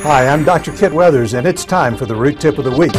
Hi, I'm Dr. Kit Weathers, and it's time for the Root Tip of the Week.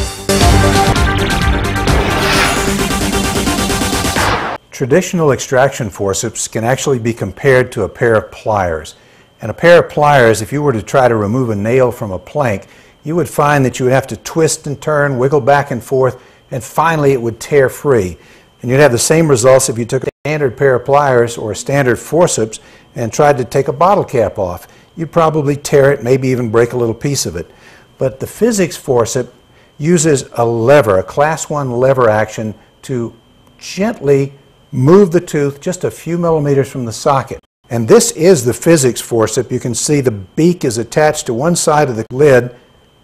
Traditional extraction forceps can actually be compared to a pair of pliers. And a pair of pliers, if you were to try to remove a nail from a plank, you would find that you would have to twist and turn, wiggle back and forth, and finally it would tear free. And you'd have the same results if you took a standard pair of pliers or a standard forceps and tried to take a bottle cap off. You'd probably tear it, maybe even break a little piece of it. But the physics forceps uses a lever, a class 1 lever action, to gently move the tooth just a few millimeters from the socket. And this is the physics forceps. You can see the beak is attached to one side of the lid,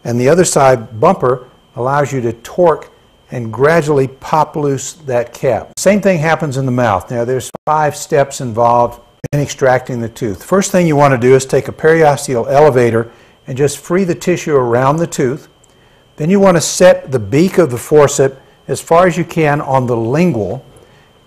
and the other side bumper allows you to torque and gradually pop loose that cap. Same thing happens in the mouth. Now there's 5 steps involved in extracting the tooth. First thing you want to do is take a periosteal elevator and just free the tissue around the tooth. Then you want to set the beak of the forceps as far as you can on the lingual,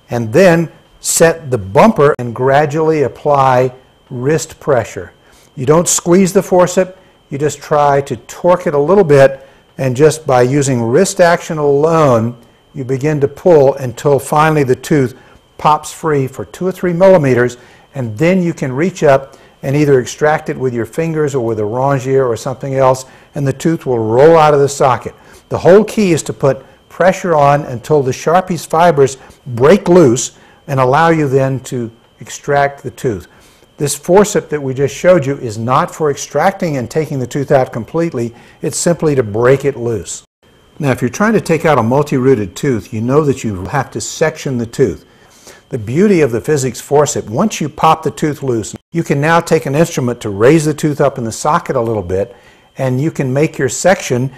and then set the bumper and gradually apply wrist pressure. You don't squeeze the forceps, you just try to torque it a little bit, and just by using wrist action alone, you begin to pull until finally the tooth pops free for 2 or 3 millimeters, and then you can reach up and either extract it with your fingers or with a rongier or something else, and the tooth will roll out of the socket. The whole key is to put pressure on until the Sharpie's fibers break loose and allow you then to extract the tooth. This forceps that we just showed you is not for extracting and taking the tooth out completely. It's simply to break it loose. Now, if you're trying to take out a multi-rooted tooth, you know that you have to section the tooth. The beauty of the physics forceps, once you pop the tooth loose, you can now take an instrument to raise the tooth up in the socket a little bit, and you can make your section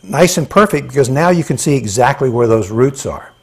nice and perfect because now you can see exactly where those roots are.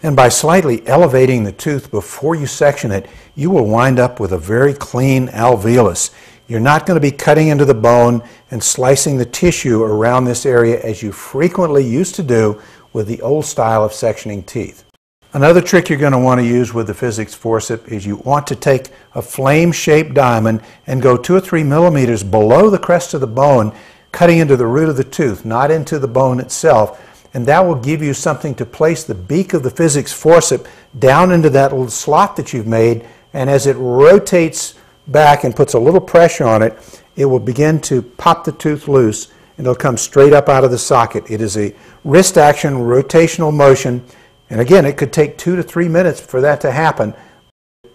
And by slightly elevating the tooth before you section it, you will wind up with a very clean alveolus. You're not going to be cutting into the bone and slicing the tissue around this area as you frequently used to do with the old style of sectioning teeth. Another trick you're going to want to use with the physics forceps is you want to take a flame-shaped diamond and go 2 or 3 millimeters below the crest of the bone, cutting into the root of the tooth, not into the bone itself. And that will give you something to place the beak of the physics forceps down into that little slot that you've made, and as it rotates back and puts a little pressure on it, it will begin to pop the tooth loose and it'll come straight up out of the socket. It is a wrist action rotational motion, and again, it could take 2 to 3 minutes for that to happen.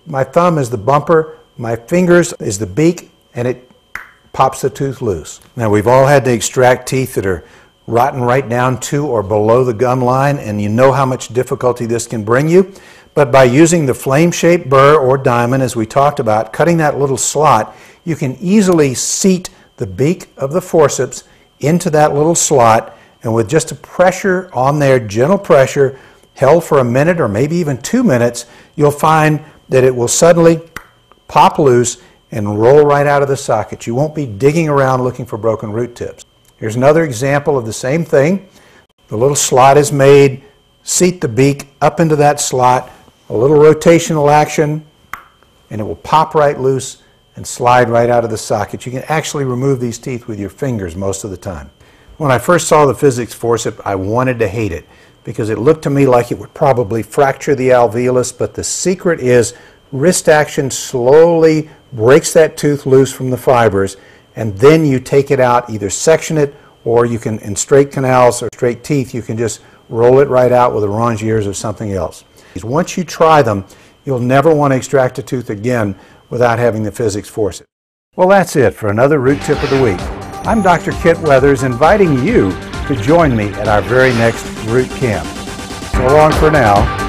My thumb is the bumper, my fingers is the beak, and it pops the tooth loose. Now, we've all had to extract teeth that are rotten right down to or below the gum line, and you know how much difficulty this can bring you. But by using the flame-shaped burr or diamond, as we talked about, cutting that little slot, you can easily seat the beak of the forceps into that little slot, and with just a pressure on there, gentle pressure, held for a minute or maybe even 2 minutes, you'll find that it will suddenly pop loose and roll right out of the socket. You won't be digging around looking for broken root tips. Here's another example of the same thing. The little slot is made, seat the beak up into that slot, a little rotational action, and it will pop right loose and slide right out of the socket. You can actually remove these teeth with your fingers most of the time. When I first saw the physics forceps, I wanted to hate it because it looked to me like it would probably fracture the alveolus, but the secret is wrist action slowly breaks that tooth loose from the fibers, and then you take it out, either section it, or you can, in straight canals or straight teeth, you can just roll it right out with a rongiers or something else. Once you try them, you'll never want to extract a tooth again without having the physics forceps. Well, that's it for another Root Tip of the Week. I'm Dr. Kit Weathers, inviting you to join me at our very next root camp. So long for now.